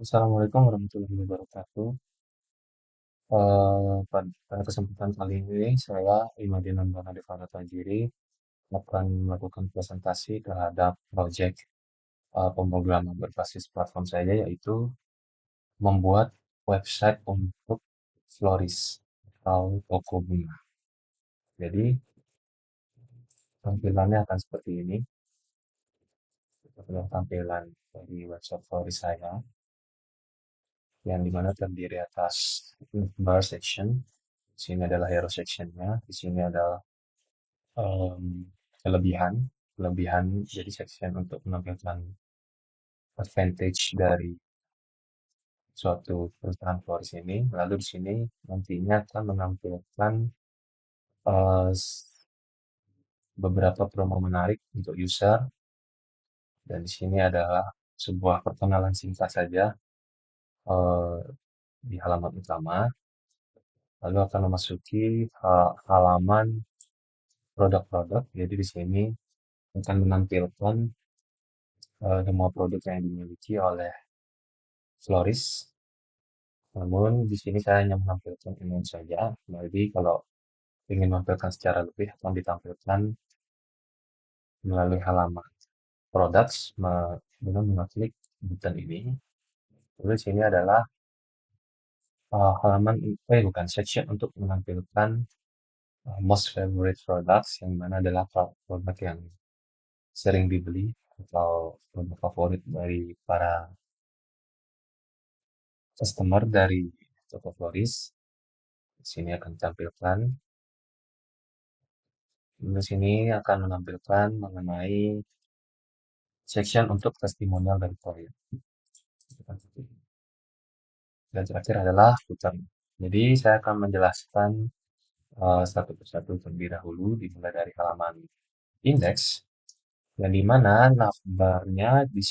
Assalamualaikum warahmatullahi wabarakatuh. Pada kesempatan kali ini, saya Imadian Nandana Devana Tajiri akan melakukan presentasi terhadap proyek pemrograman berbasis platform saya, yaitu membuat website untuk florist atau toko bunga. Jadi, tampilannya akan seperti ini. Adalah tampilan dari website florist saya, yang dimana terdiri atas bar section. Di sini adalah hero sectionnya. Di sini adalah em, kelebihan kelebihan jadi section untuk menampilkan advantage dari suatu perusahaan florist ini. Lalu di sini nantinya akan menampilkan eh, s- beberapa promo menarik untuk user, dan di sini adalah sebuah perkenalan singkat saja eh, di halaman utama. Lalu akan memasuki halaman produk-produk. Jadi di sini akan menampilkan semua produk yang dimiliki oleh florist. Namun di sini saya hanya menampilkan umum saja. Jadi kalau ingin menampilkan secara lebih akan ditampilkan melalui halaman products dengan mengklik button ini. Lalu di sini adalah halaman bukan section untuk menampilkan most favorite products, yang mana adalah produk yang sering dibeli atau produk favorit dari para customer dari toko florist. Di sini akan ditampilkan. Di sini akan menampilkan mengenai section untuk testimonial dari proyek. Dan terakhir adalah footer. Jadi saya akan menjelaskan satu persatu terlebih dahulu, dimulai dari halaman indeks, yang dimana navbarnya di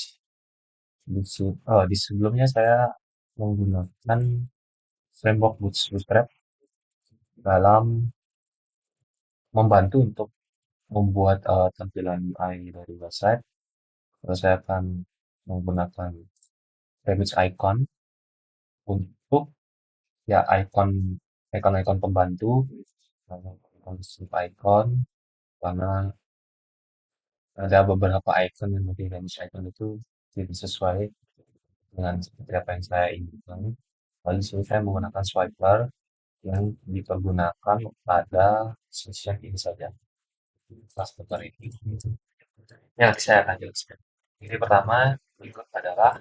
sebelumnya saya menggunakan framework Bootstrap dalam membantu untuk membuat tampilan UI dari website. Terus saya akan menggunakan Remix Icon untuk ya icon pembantu, icon icon, karena ada beberapa icon yang nanti range icon itu tidak sesuai dengan seperti apa yang saya inginkan. Lalu di sini saya menggunakan swiper yang dipergunakan pada session ini saja, kelas putar ini. Ya, nanti saya akan jelaskan. Jadi pertama, berikut adalah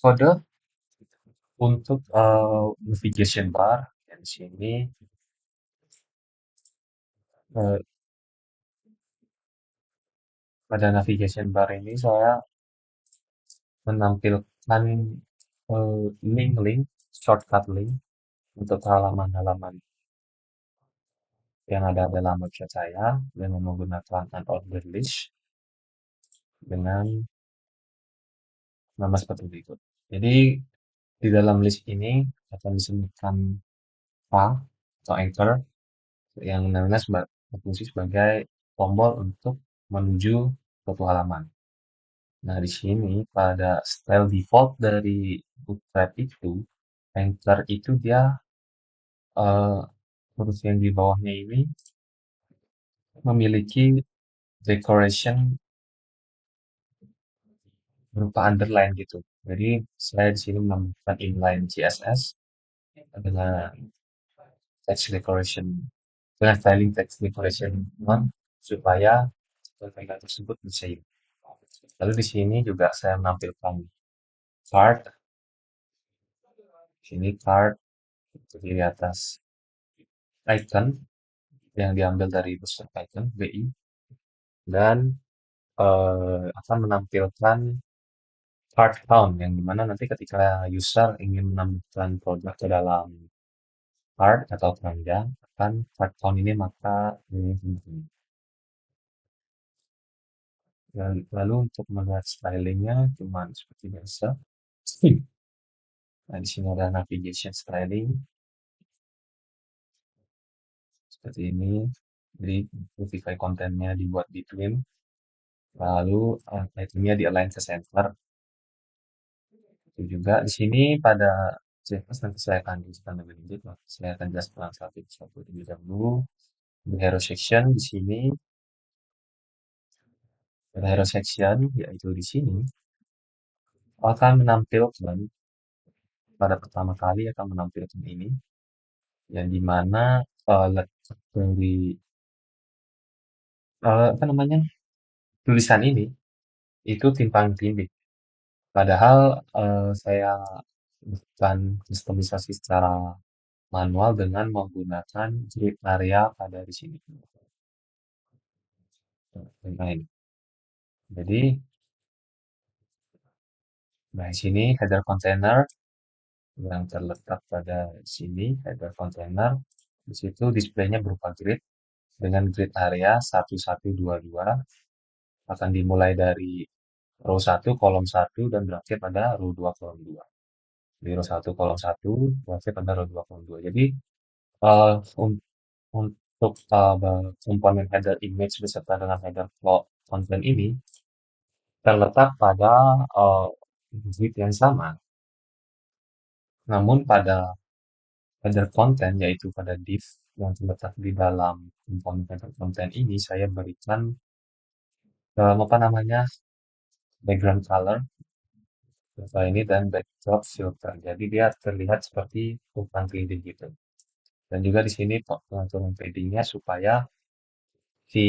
kode untuk navigation bar. Dan di sini eh, pada navigation bar ini saya menampilkan link-link, shortcut link untuk halaman-halaman yang ada dalam website saya dengan menggunakan unordered list dengan nama seperti berikut. Jadi di dalam list ini akan disebutkan file atau anchor yang namanya berfungsi sebagai tombol untuk menuju suatu halaman. Nah, di sini pada style default dari Bootstrap itu, anchor itu dia huruf yang di bawahnya ini memiliki decoration berupa underline gitu. Jadi saya di sini menambahkan inline CSS dengan text decoration, dengan styling text decoration one, supaya tampilan tersebut bisa hidup. Lalu di sini juga saya menampilkan card. Di sini card di atas icon yang diambil dari Bootstrap icon BI, dan akan menampilkan card count, yang dimana nanti ketika user ingin menambahkan produk ke dalam card atau keranjang, akan card count ini maka ini penting. Lalu untuk melihat stylingnya cuman seperti biasa. Nah, di sini ada navigation styling seperti ini. Jadi notify kontennya dibuat di twin, lalu itemnya di align ke center. Itu juga di sini pada CSS nanti saya akan jelaskan lebih lanjut. Saya akan jelaskan satu persatu terlebih dahulu. Di hero section di sini pada hero section yaitu di sini akan menampilkan pada pertama kali akan menampilkan ini yang dimana letak dari apa namanya tulisan ini itu timpang tindih. Padahal saya bukan kustomisasi secara manual dengan menggunakan grid area pada di sini. Nah, ini. Jadi, nah di sini header container yang terletak pada sini, header container. Di situ displaynya berupa grid dengan grid area 1122 akan dimulai dari row 1, kolom 1, dan berakhir pada row 2, kolom 2. Di row 1, kolom 1, berakhir pada row 2, kolom 2. Jadi, eh, untuk komponen header image beserta dengan header content ini terletak pada eh, grid yang sama. Namun pada header content yaitu pada div yang terletak di dalam komponen header content ini saya berikan apa namanya background color filter ini dan backdrop filter. Jadi dia terlihat seperti tumpang tindih gitu. Dan juga di sini pengaturan paddingnya supaya si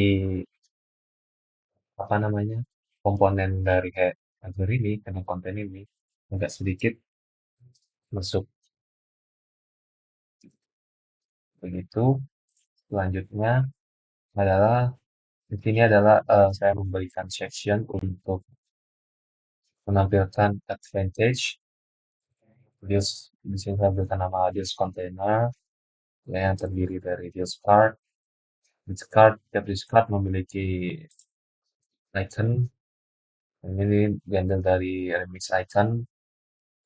apa namanya komponen dari header ini header konten ini agak sedikit masuk begitu. Selanjutnya adalah di sini adalah saya memberikan section untuk menampilkan advantage deals. Di sini saya berikan nama deals container yang terdiri dari deals card. Deals card, tiap deals card memiliki icon. Ini diambil dari remix icon,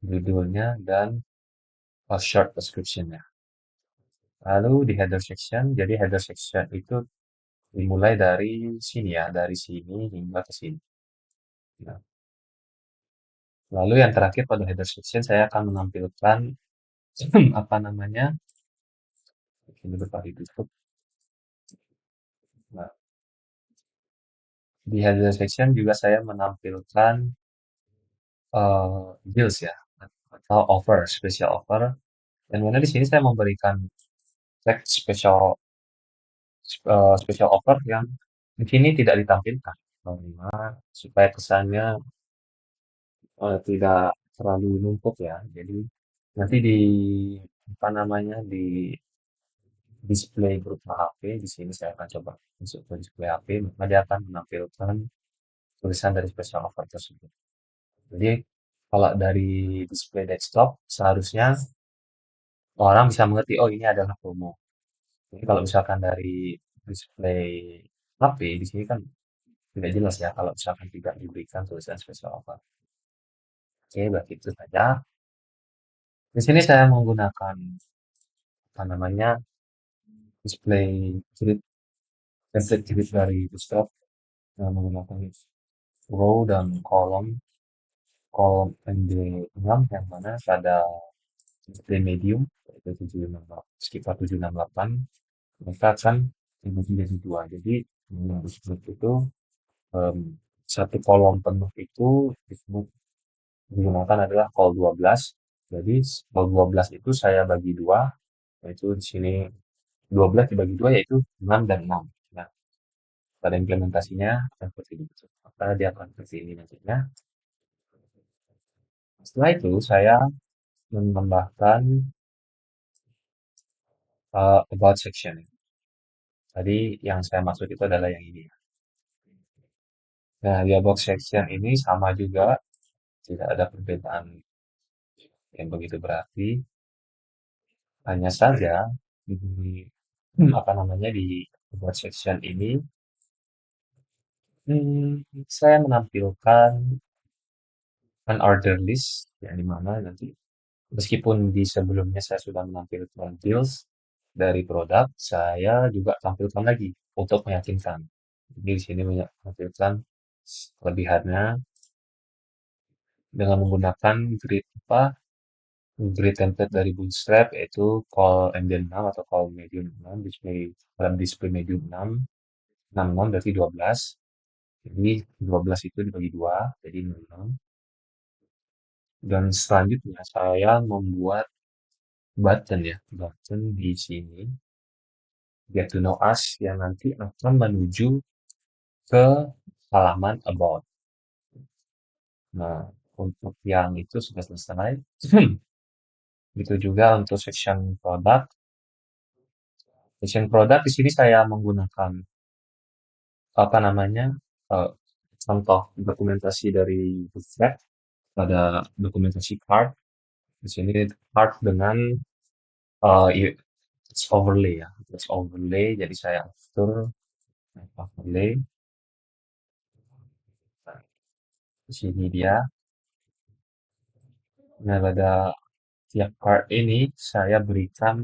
judulnya, dan short description-nya. Lalu di header section, jadi header section itu dimulai dari sini ya, dari sini hingga ke sini. Nah, lalu yang terakhir pada header section saya akan menampilkan apa namanya, ini berapa ditutup. Nah, di header section juga saya menampilkan deals ya, atau offer, special offer. Dan mana di sini saya memberikan tag special offer yang di sini tidak ditampilkan. Supaya kesannya tidak terlalu numpuk ya. Jadi nanti di apa namanya di display berupa HP di sini saya akan coba masuk ke display HP maka dia akan menampilkan tulisan dari special offer tersebut. Jadi kalau dari display desktop seharusnya orang bisa mengerti oh ini adalah promo. Jadi kalau misalkan dari display HP di sini kan tidak jelas ya kalau misalkan tidak diberikan tulisan special offer. Oke, berarti itu saja. Di sini saya menggunakan apa namanya display grid template grid dari desktop yang menggunakan row dan kolom kolom MD6 yang mana pada display medium yaitu 768 sekitar 768 mereka akan dibagi jadi dua. Jadi yang disebut itu em, satu kolom penuh itu disebut digunakan adalah call 12. Jadi call 12 itu saya bagi dua, yaitu di sini 12 dibagi dua yaitu 6 dan 6. Nah, pada implementasinya akan seperti itu. Maka dia akan seperti ini nantinya. Setelah itu saya menambahkan about section. Tadi yang saya maksud itu adalah yang ini. Nah, di about section ini sama juga, tidak ada perbedaan yang begitu berarti. Hanya saja di apa namanya di about section ini saya menampilkan order list yang dimana nanti meskipun di sebelumnya saya sudah menampilkan deals dari produk, saya juga tampilkan lagi untuk meyakinkan. Jadi di sini menampilkan kelebihannya dengan menggunakan grid apa grid template dari Bootstrap yaitu call MD6 atau call medium 6 display dalam display medium 6 66 berarti 12. Jadi 12 itu dibagi dua jadi 66. Dan selanjutnya saya membuat button ya, button di sini get to know us yang nanti akan menuju ke halaman about. Nah, untuk yang itu sudah selesai. Itu juga untuk section produk. Section produk di sini saya menggunakan apa namanya eh, contoh dokumentasi dari Bootstrap pada dokumentasi card. Di sini card dengan text overlay ya, text overlay. Jadi saya atur overlay. Nah, di sini dia. Nah, pada tiap card ini saya berikan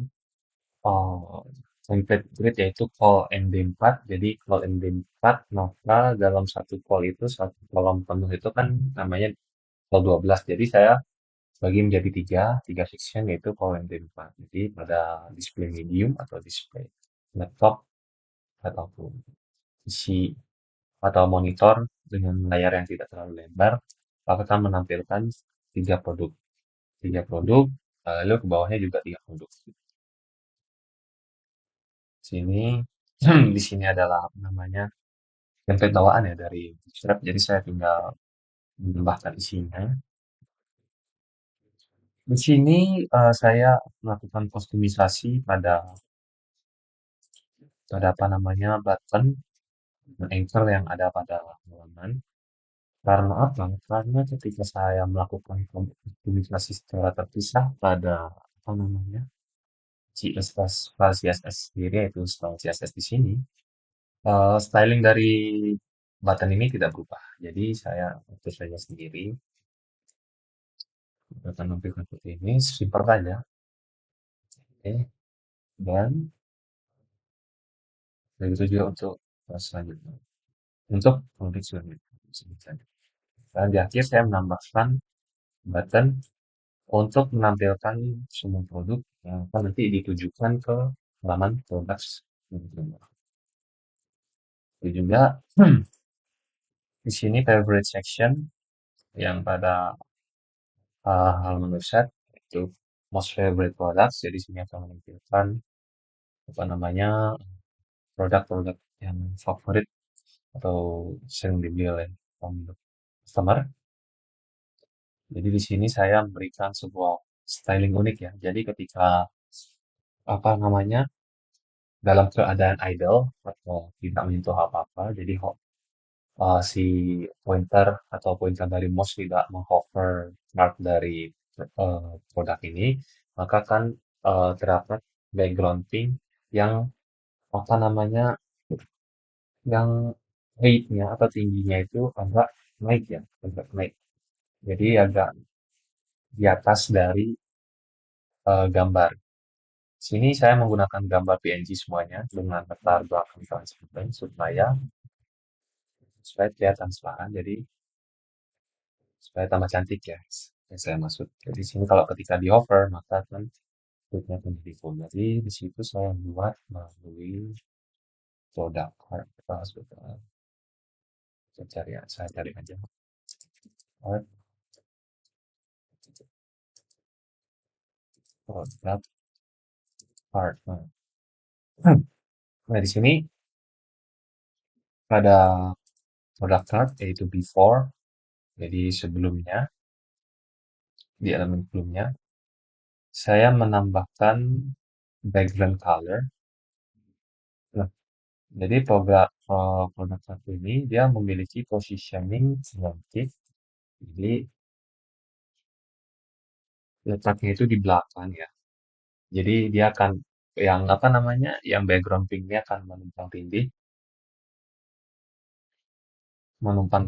Oh, template grid yaitu call MD4. Jadi call MD4, maka dalam satu call itu, satu kolom penuh itu kan namanya call 12. Jadi saya bagi menjadi tiga section yaitu call MD4. Jadi pada display medium atau display laptop ataupun PC atau monitor dengan layar yang tidak terlalu lebar, akan menampilkan tiga produk. Tiga produk, lalu ke bawahnya juga tiga produk. Sini, di sini adalah apa namanya template bawaan ya dari Bootstrap. Jadi saya tinggal menambahkan isinya. Di sini saya melakukan kustomisasi pada pada apa namanya button dan anchor yang ada pada halaman. Karena apa? Karena ketika saya melakukan kustomisasi secara terpisah pada apa namanya CSS file CSS sendiri yaitu style CSS di sini, styling dari button ini tidak berubah. Jadi saya atur saja sendiri. Akan menampilkan seperti ini, simpel saja. Oke, dan begitu juga untuk selanjutnya. Untuk public selanjutnya. Dan di akhir saya menambahkan button untuk menampilkan semua produk yang akan nanti ditujukan ke halaman produk. Itu juga di sini favorite section yang pada halaman website itu most favorite products. Jadi sini akan menampilkan apa namanya produk-produk yang favorit atau sering dibeli oleh customer. Jadi di sini saya memberikan sebuah styling unik ya. Jadi ketika apa namanya dalam keadaan idle atau tidak menyentuh apa-apa, jadi si pointer atau pointer dari mouse tidak menghover mark dari produk ini, maka kan terdapat background pink yang apa namanya yang height-nya atau tingginya itu agak naik ya, agak naik. Jadi agak di atas dari gambar. Sini saya menggunakan gambar PNG semuanya dengan latar belakang transparan supaya kelihatan sepadan. Jadi supaya tambah cantik ya. Yang saya maksud. Jadi sini kalau ketika di hover maka kan kulitnya akan jadi full. Jadi di situ saya buat melalui produk card. Sebentar. Saya cari aja card produk card. Nah, di sini ada produk card yaitu before. Jadi sebelumnya di elemen sebelumnya saya menambahkan background color. Nah, jadi produk satu ini dia memiliki positioning relatif. Jadi letaknya itu di belakang ya. Jadi dia akan yang apa namanya, yang background pinknya akan menumpang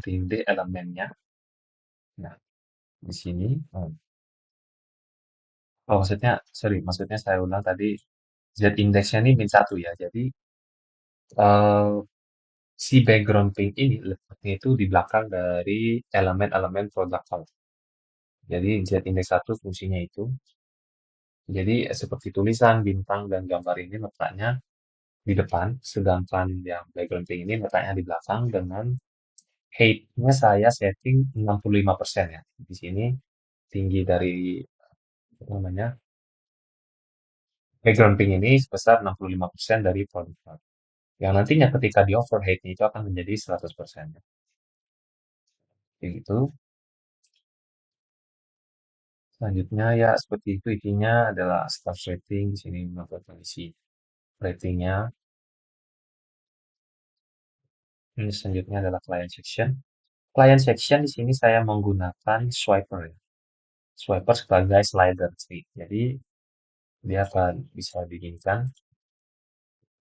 tindih elemennya. Nah, di sini, maksudnya, sorry, maksudnya saya ulang tadi Z indeksnya ini min 1 ya. Jadi eh, si background pink ini letaknya itu di belakang dari elemen-elemen produk color. Jadi Z index 1 fungsinya itu. Jadi seperti tulisan, bintang, dan gambar ini letaknya di depan, sedangkan yang background pink ini letaknya di belakang dengan height-nya saya setting 65% ya. Di sini tinggi dari apa namanya background pink ini sebesar 65% dari produk. Yang nantinya ketika di overhead itu akan menjadi 100%. Begitu. Selanjutnya ya seperti itu intinya adalah staff rating. Di sini melakukan isi ratingnya. Ini selanjutnya adalah client section. Client section di sini saya menggunakan swiper ya. Swiper sebagai slider sih. Jadi dia akan bisa diinginkan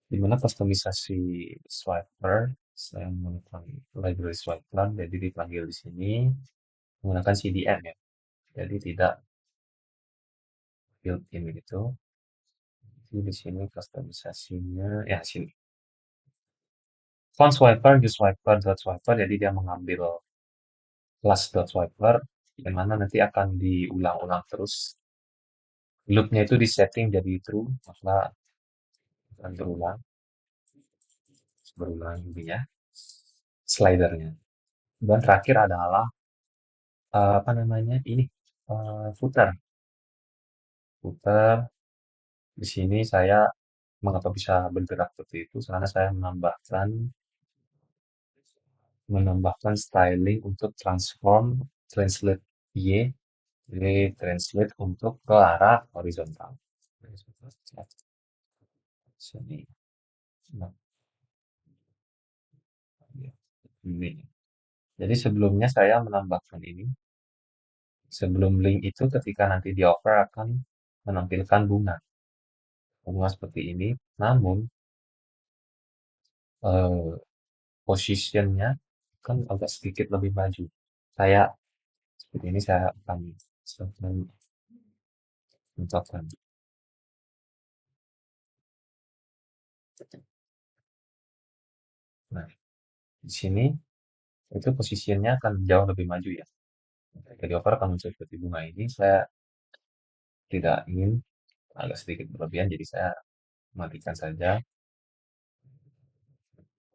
di mana customisasi swiper saya menggunakan library swiper jadi dipanggil di sini menggunakan CDN ya. Jadi tidak built-in gitu. Jadi di sini customisasinya ya sini. Font swiper, use swiper, dot swiper. Jadi dia mengambil kelas dot swiper yang mana nanti akan diulang-ulang terus. Loopnya itu di setting jadi true, maka akan berulang intinya slidernya. Dan terakhir adalah apa namanya ini footer. Footer di sini saya mengapa bisa bergerak seperti itu? Karena saya menambahkan styling untuk transform translate Y, jadi translate untuk ke arah horizontal. Sini. Nah, ini. Jadi sebelumnya saya menambahkan ini. Sebelum link itu ketika nanti di offer akan menampilkan bunga. Bunga seperti ini. Namun eh, positionnya kan agak sedikit lebih maju. Saya seperti ini saya akan mencontohkan. Nah, di sini itu posisinya akan jauh lebih maju ya. Ketika di over akan muncul seperti bunga ini, saya tidak ingin agak sedikit berlebihan, jadi saya matikan saja.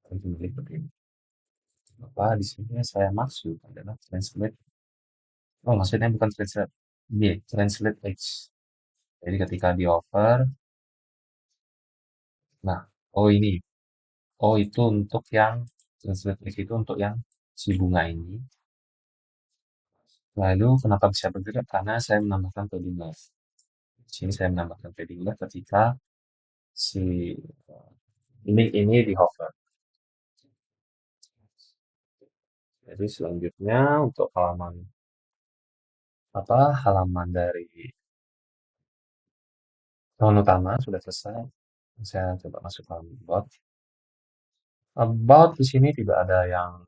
Kembali seperti ini. Apa di sini saya maksud adalah translate. Oh, maksudnya bukan translate. Ini translate text. Jadi ketika di over, nah, oh ini, oh itu untuk yang translate text itu untuk yang si bunga ini. Lalu kenapa bisa bergerak? Karena saya menambahkan padding left. Di sini saya menambahkan padding left ketika si ini di hover. Jadi selanjutnya untuk halaman dari halaman utama sudah selesai. Saya coba masuk ke halaman about. About di sini tidak ada yang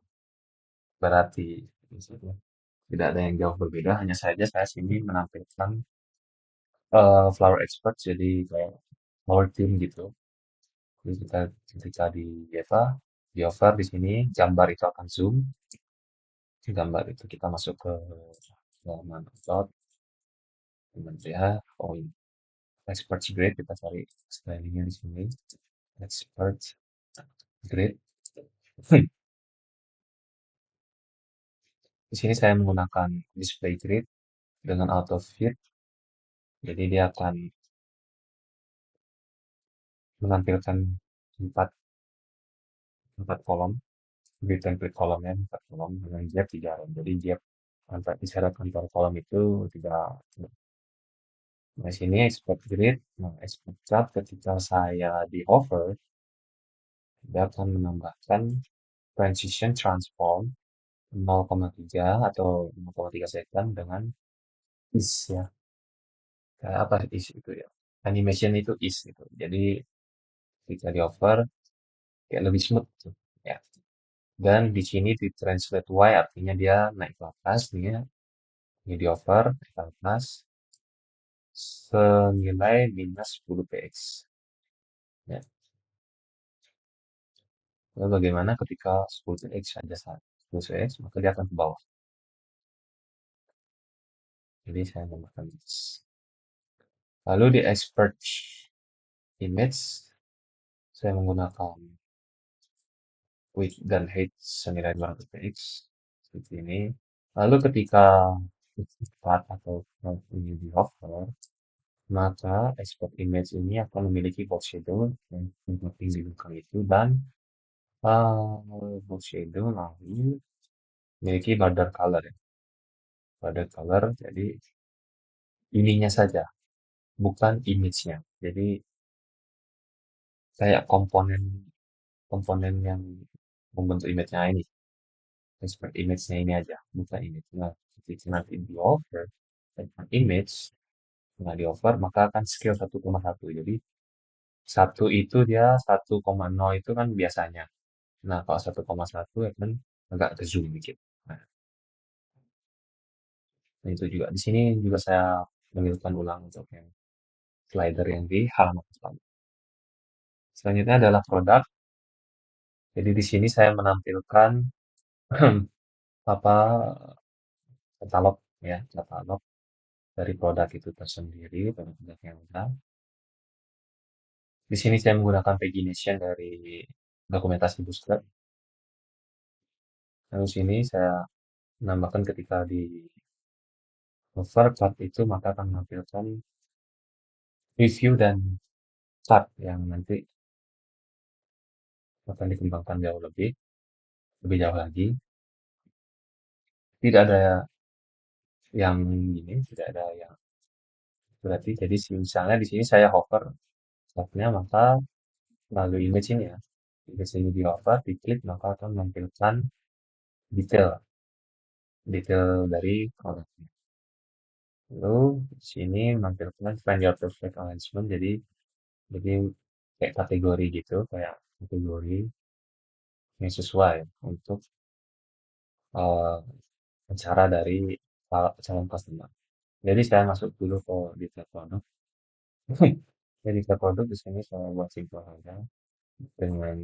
berarti maksudnya tidak ada yang jauh berbeda. Hanya saja saya sini menampilkan flower expert jadi kayak flower team gitu. Jadi kita ketika di offer di sini gambar itu akan zoom. Gambar itu kita masuk ke halaman about. Ya, oh ini expert grade kita cari stylingnya di sini. Expert grade. Di sini saya menggunakan display grid dengan auto fit. Jadi dia akan menampilkan empat, empat kolom. Grid template kolomnya empat kolom dengan gap 3 row. Jadi gap antara isyarat antar kolom itu tidak. Nah, sini export grid. Nah, export chart ketika saya di hover, dia akan menambahkan transition transform 0,3 atau 0,3 second dengan is ya. Kayak apa is itu ya? Animation itu is gitu. Jadi ketika di hover kayak lebih smooth tuh. Ya. Dan di sini di translate Y artinya dia naik ke atas, ini di over naik ke atas senilai minus 10 px. Ya. Lalu bagaimana ketika 10 px saja 10 px maka dia akan ke bawah. Jadi saya menggunakan this. Lalu di expert image, saya menggunakan width dan height senilai 200 px seperti ini. Lalu ketika cepat atau ini di hover, maka export image ini akan memiliki box shadow yang penting di belakang itu dan box shadow lalu memiliki border color ya. Border color jadi ininya saja, bukan image-nya. Jadi kayak komponen komponen yang membentuk image-nya ini. Export image-nya ini aja, bukan image. Nah, ketika nanti di over export image, nah di over maka akan scale 1,1. Jadi satu itu dia 1,0 itu kan biasanya. Nah, kalau 1,1 ya kan agak ke zoom dikit. Nah, itu juga. Di sini juga saya menghidupkan ulang untuk yang slider yang di halaman pertama. Selanjutnya adalah produk. Jadi di sini saya menampilkan apa katalog ya, katalog dari produk itu tersendiri, produk yang ada. Di sini saya menggunakan pagination dari dokumentasi Bootstrap. Lalu sini saya menambahkan ketika di cover chart itu maka akan menampilkan review dan chart yang nanti akan dikembangkan jauh lebih jauh lagi. Tidak ada yang ini, tidak ada yang berarti. Jadi misalnya di sini saya hover chartnya maka melalui image ini ya. Image ini di hover, diklik maka akan menampilkan detail detail dari produknya. Lalu di sini menampilkan find your perfect arrangement. Jadi kayak kategori gitu, kayak kategori yang sesuai untuk uh, cara dari calon customer. Jadi saya masuk dulu ke detail produk. Jadi detail produk di sini saya buat simpel aja dengan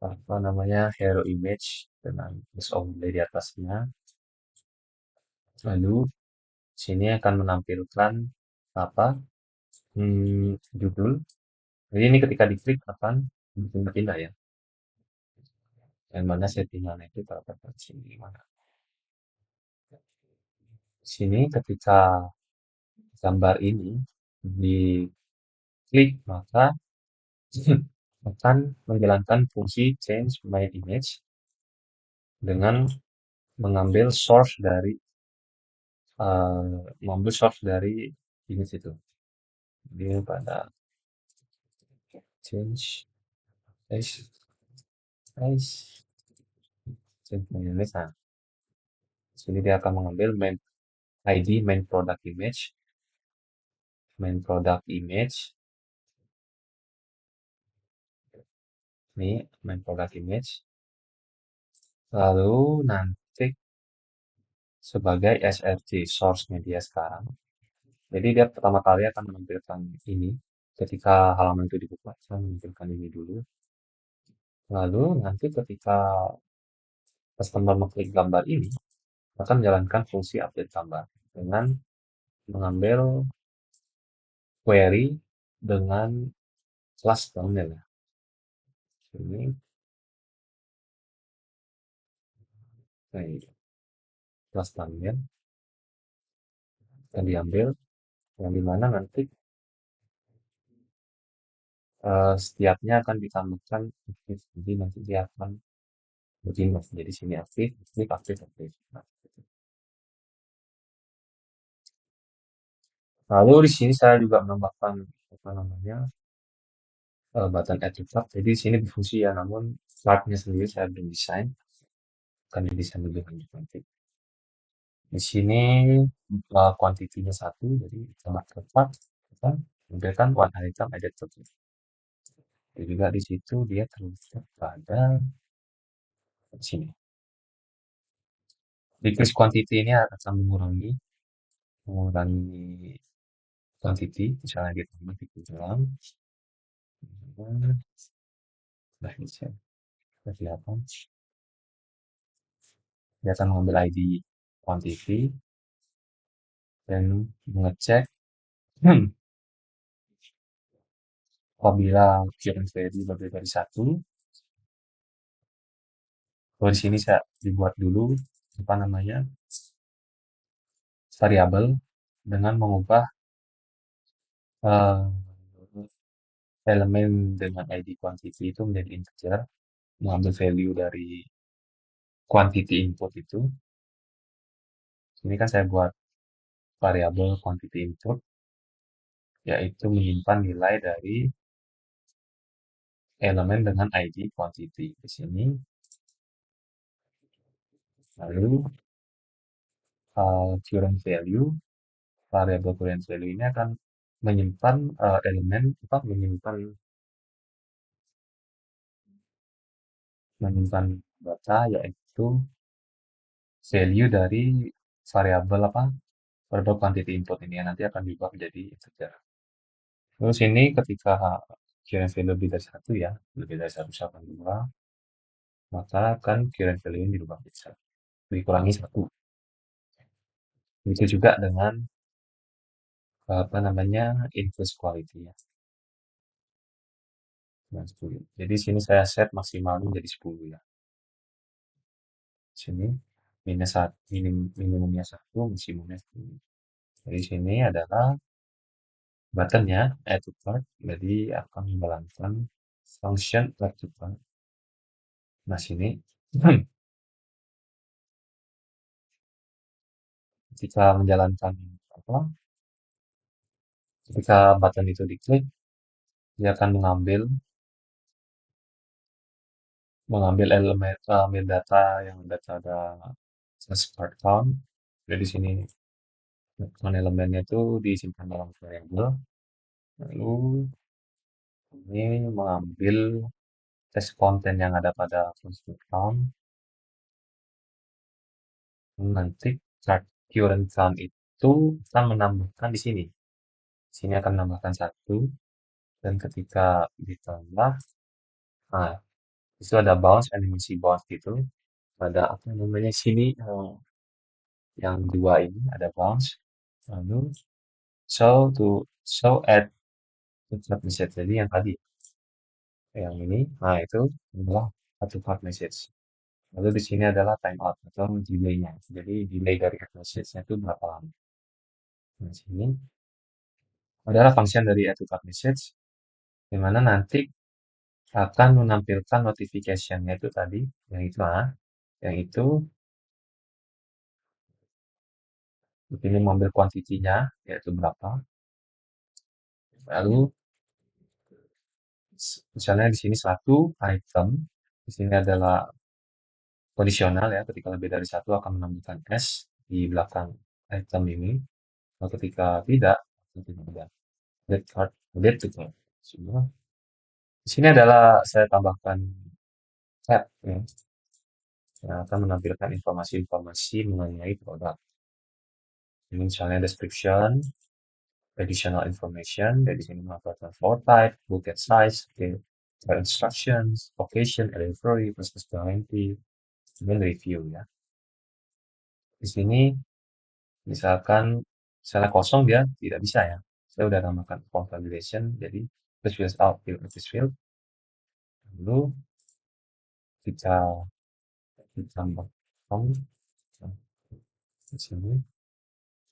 apa namanya hero image dengan plus overlay di atasnya. Lalu sini akan menampilkan apa judul. Jadi ini ketika diklik akan berpindah-pindah ya. Yang mana settingannya itu terdapat di sini mana. Sini ketika gambar ini diklik maka akan menjalankan fungsi change my image dengan mengambil source dari image itu. Jadi pada change size change my image. Nah, sini dia akan mengambil main product image, nih main product image. Lalu nanti sebagai SRC source media sekarang. Jadi dia pertama kali akan menampilkan ini. Ketika halaman itu dibuka, saya menampilkan ini dulu. Lalu nanti ketika customer mengklik gambar ini, akan menjalankan fungsi update gambar dengan mengambil query dengan kelas thumbnail ya. Ini kelas thumbnail yang diambil, yang dimana nanti setiapnya akan ditambahkan aktif. Jadi nanti dia akan begini, jadi sini aktif, aktif, aktif, aktif. Nah, lalu di sini saya juga menambahkan apa namanya button add to cart. Jadi di sini berfungsi ya, namun chartnya sendiri saya belum desain, akan didesain lebih lanjut nanti. Di sini kuantitinya satu, jadi tambah ke chart, kita tampilkan one item added to cart. Jadi juga di situ dia terletak pada sini. Decrease quantity ini akan mengurangi quantity, misalnya ditambah dikurang. Nah, bisa kelihatan. Dia akan mengambil ID quantity, dan mengecek apabila current value lebih dari satu. Kalau di sini saya dibuat dulu apa namanya variabel dengan mengubah eh, elemen dengan ID quantity itu menjadi integer, mengambil value dari quantity input itu. Ini kan saya buat variabel quantity input, yaitu menyimpan nilai dari elemen dengan ID quantity di sini. Lalu current value, variabel current value ini akan menyimpan elemen apa menyimpan data yaitu value dari variabel apa variabel quantity input ini yang nanti akan diubah menjadi integer. Terus ini ketika current value lebih dari satu ya, lebih dari satu sama dua, maka kan current value ini dirubah menjadi satu, dikurangi satu. Itu juga dengan apa namanya increase quality ya. Nah, 10. Jadi sini saya set maksimalnya jadi 10 ya. Sini minus satu, minimumnya satu, maksimumnya 10. Jadi sini adalah buttonnya add to cart, jadi akan menjalankan function add to cart. Nah sini ketika menjalankan apa? Ketika button itu diklik, dia akan mengambil elemen mengambil data yang ada start count. Jadi sini elemennya itu disimpan dalam variabel. Lalu ini mengambil test konten yang ada pada function count. Nanti chart current count itu akan menambahkan di sini. Di sini akan menambahkan satu. Dan ketika ditambah, nah, itu ada bounce, animasi bounce gitu. Ada apa namanya sini, yang dua ini ada bounce. Lalu show add to card message. Jadi yang tadi, yang ini, nah itu adalah satu card message. Lalu di sini adalah timeout atau delay-nya. Jadi delay dari add message-nya itu berapa lama. Nah, sini adalah function dari add to card message, di mana nanti akan menampilkan notification-nya itu tadi, yang itu yang itu ini mengambil kuantitinya, yaitu berapa. Lalu misalnya di sini satu item, di sini adalah kondisional ya, ketika lebih dari satu akan menambahkan S di belakang item ini. Kalau ketika tidak, itu tidak. Delete card, delete itu. Semua. Di sini adalah saya tambahkan tab ya, yang akan menampilkan informasi-informasi mengenai produk. Ini misalnya description, additional information, dari sini mengatakan floor type, bucket size, okay, instructions, occasion, delivery, process guarantee, dan review ya. Di sini misalkan misalnya kosong dia tidak bisa ya. Saya udah tambahkan configuration, jadi this field out, field this field. Lalu kita ditambah di sini.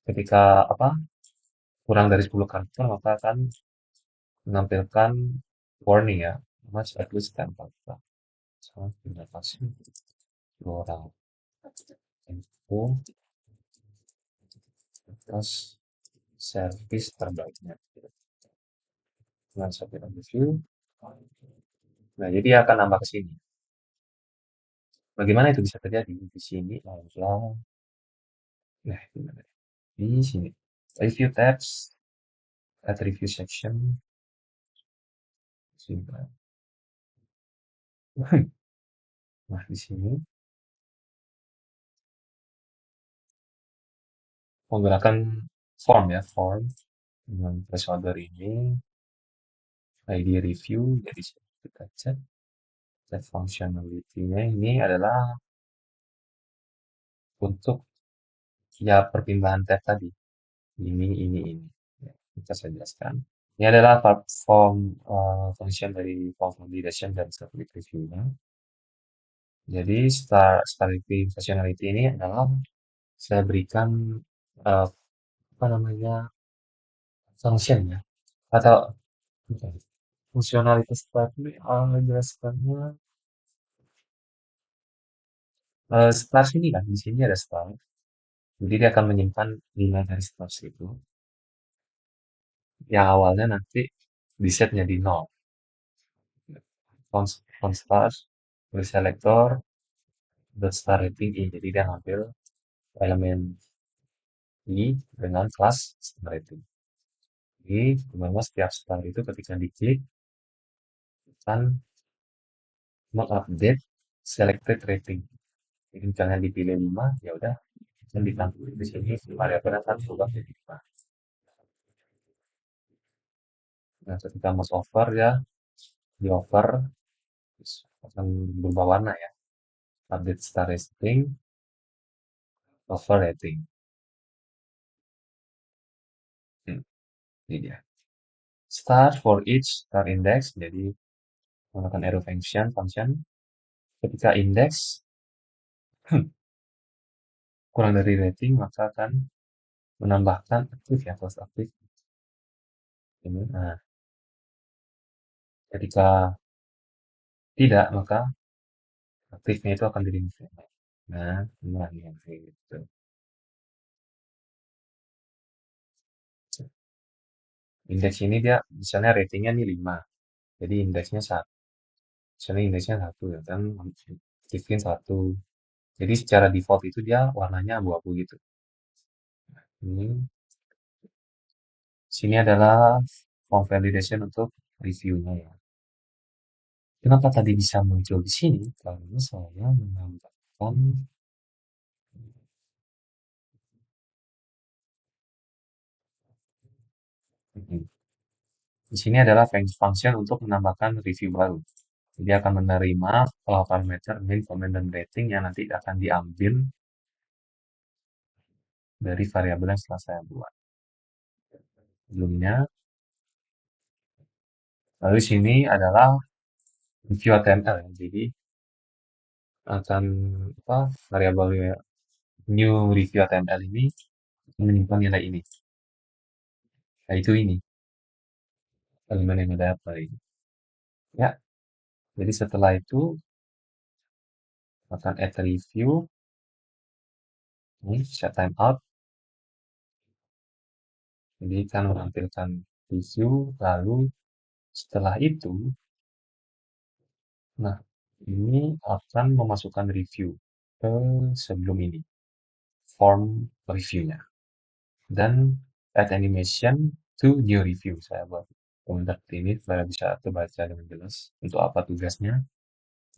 Ketika apa kurang dari 10 karakter maka akan menampilkan warning ya. Mas at least 10 karakter. Sangat terima kasih. Orang info atas servis terbaiknya. Dengan sampai review. Nah, jadi akan nambah ke sini. Bagaimana itu bisa terjadi? Di sini adalah, nah, gimana? Di sini. Review tabs, at review section. Sini. Nah, di sini menggunakan form ya, form dengan placeholder ini, ID review, jadi kita cek, cek functionality-nya ini adalah untuk ya perpindahan tab tadi. ini. Ya, kita saya jelaskan. Ini adalah form function dari form validation dan static review-nya. Jadi starting functionality ini adalah saya berikan eh, apa namanya function ya atau bukan, fungsionalitas tadi jelaskannya stars ini kan di sini ada stars. Jadi dia akan menyimpan nilai dari stars itu yang awalnya nanti di set jadi 0. Const stars with selector dot star rating i. Jadi dia ngambil elemen i dengan kelas star rating. Jadi memang setiap star itu ketika diklik kan mengupdate selected rating. Jadi misalnya dipilih 5, ya udah dan ditampil di sini variabelnya kan berubah jadi 5. Nah, ketika mouse over ya di over terus akan berubah warna ya. Update star rating, over rating. Hmm, ini dia. Star for each star index. Jadi menggunakan arrow function. Ketika index kurang dari rating maka akan menambahkan aktif ya, close aktif ini. Nah, ketika tidak maka aktifnya itu akan jadi remove. Nah, ini yang kayak gitu. Indeks ini dia misalnya ratingnya nih 5. Jadi indeksnya 1. Misalnya indeksnya 1 ya kan aktifin 1. Jadi secara default itu dia warnanya abu-abu gitu. Ini sini adalah form validation untuk reviewnya ya. Kenapa tadi bisa muncul di sini? Karena saya menambahkan di sini adalah function untuk menambahkan review baru. Jadi akan menerima parameter min, comment, dan rating yang nanti akan diambil dari variabel yang setelah saya buat sebelumnya. Lalu sini adalah review HTML ya. Jadi akan apa variabel new review HTML ini menyimpan nilai ini. Yaitu ini elemen yang ada apa ini. Ya, jadi setelah itu akan add review, ini set timeout, jadi akan menampilkan review, lalu setelah itu, nah ini akan memasukkan review ke sebelum ini, form reviewnya, dan add animation to new review. Saya buat komentar ini supaya bisa terbaca dengan jelas untuk apa tugasnya.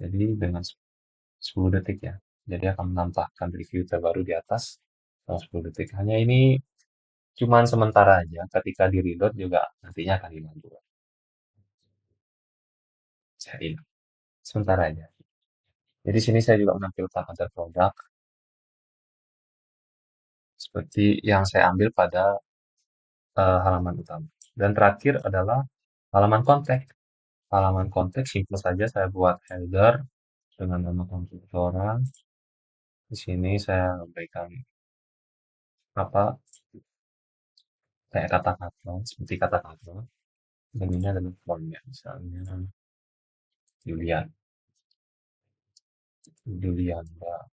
Jadi dengan 10 detik ya. Jadi akan menambahkan review terbaru di atas selama 10 detik. Hanya ini cuman sementara aja. Ketika di reload juga nantinya akan hilang juga. Saya hilang. Sementara aja. Jadi sini saya juga menampilkan other produk seperti yang saya ambil pada halaman utama. Dan terakhir adalah halaman kontak. Halaman kontak simple saja saya buat header dengan nama konstruktoran. Di sini saya berikan apa kayak kata-kata seperti kata-kata dan ini adalah formnya misalnya Julian Julianda.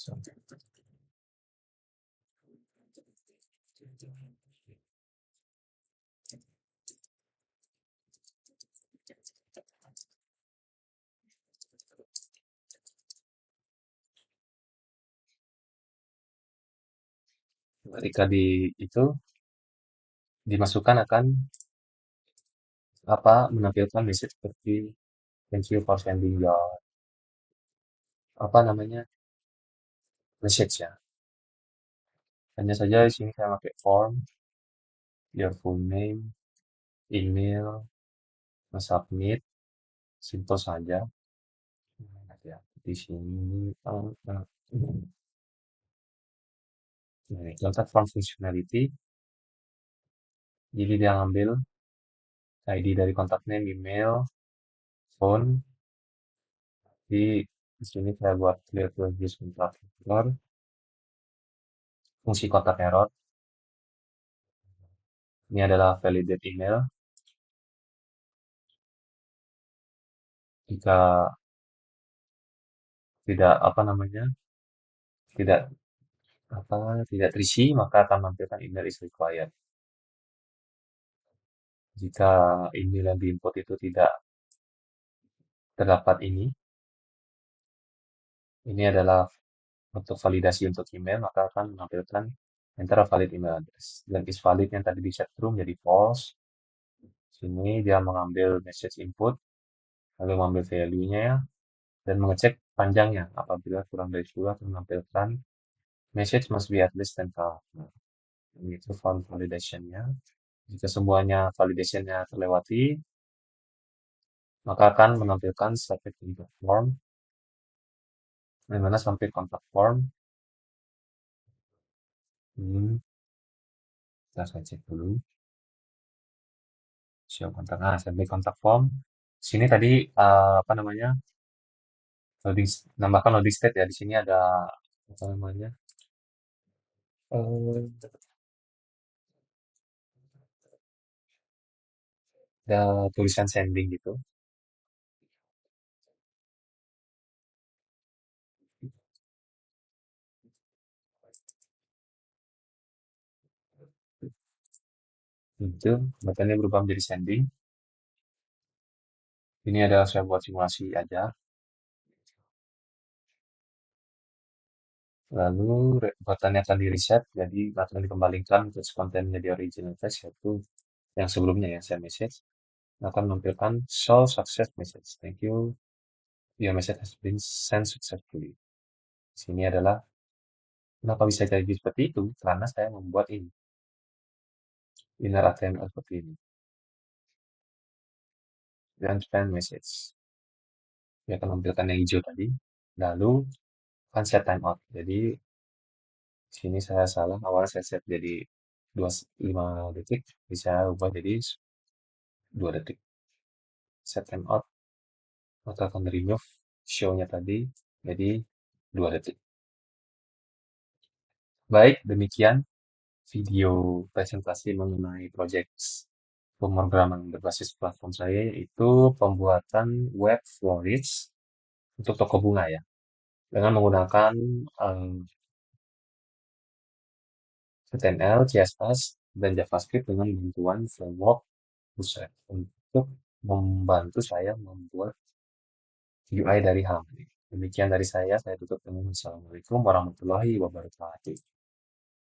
So, ketika di itu dimasukkan akan apa menampilkan message seperti thank you for sending your apa namanya message ya. Hanya saja di sini saya pakai form, your full name, email, submit, simple saja. Ya. Di sini, nah, ini contoh form functionality. Jadi dia ngambil ID dari kontak name, email, phone. Di sini saya buat clear to use kontak error, fungsi kontak error. Ini adalah validate email. Jika tidak apa namanya, tidak tidak terisi, maka akan menampilkan email is required. Jika email yang diinput itu tidak terdapat ini adalah untuk validasi untuk email, maka akan menampilkan enter a valid email address. Dan is valid yang tadi di set true menjadi false. Sini dia mengambil message input, lalu mengambil value-nya dan mengecek panjangnya. Apabila kurang dari 10 akan menampilkan message must be at least 10 character. Ini itu form validation-nya. Jika semuanya validation-nya terlewati, maka akan menampilkan subject input form, di mana sampai contact form. Kita saya cek dulu. Show kontak. Nah, sampai kontak form. Sini tadi apa namanya? Loading, nambahkan loading state ya. Di sini ada apa namanya? eh, ada tulisan sending gitu. Itu buttonnya berubah menjadi sending. Ini adalah saya buat simulasi aja. Lalu buttonnya akan di reset, jadi akan dikembalikan ke konten menjadi original text yaitu yang sebelumnya ya, send message. Akan menampilkan show success message. Thank you. Your message has been sent successfully. Sini adalah kenapa bisa jadi seperti itu? Karena saya membuat ini inner HTML seperti ini dan send message. Dia akan menampilkan yang hijau tadi. Lalu akan set timeout. Jadi sini saya salah. Awalnya saya set jadi 5 detik. Bisa saya ubah jadi 2 detik. Set timeout. Maka akan remove show-nya tadi jadi 2 detik. Baik, demikian video presentasi mengenai project pemrograman berbasis platform saya yaitu pembuatan web florist untuk toko bunga ya dengan menggunakan HTML, CSS, dan JavaScript dengan bantuan framework Bootstrap untuk membantu saya membuat UI dari HAM. Demikian dari saya tutup dengan Assalamualaikum warahmatullahi wabarakatuh.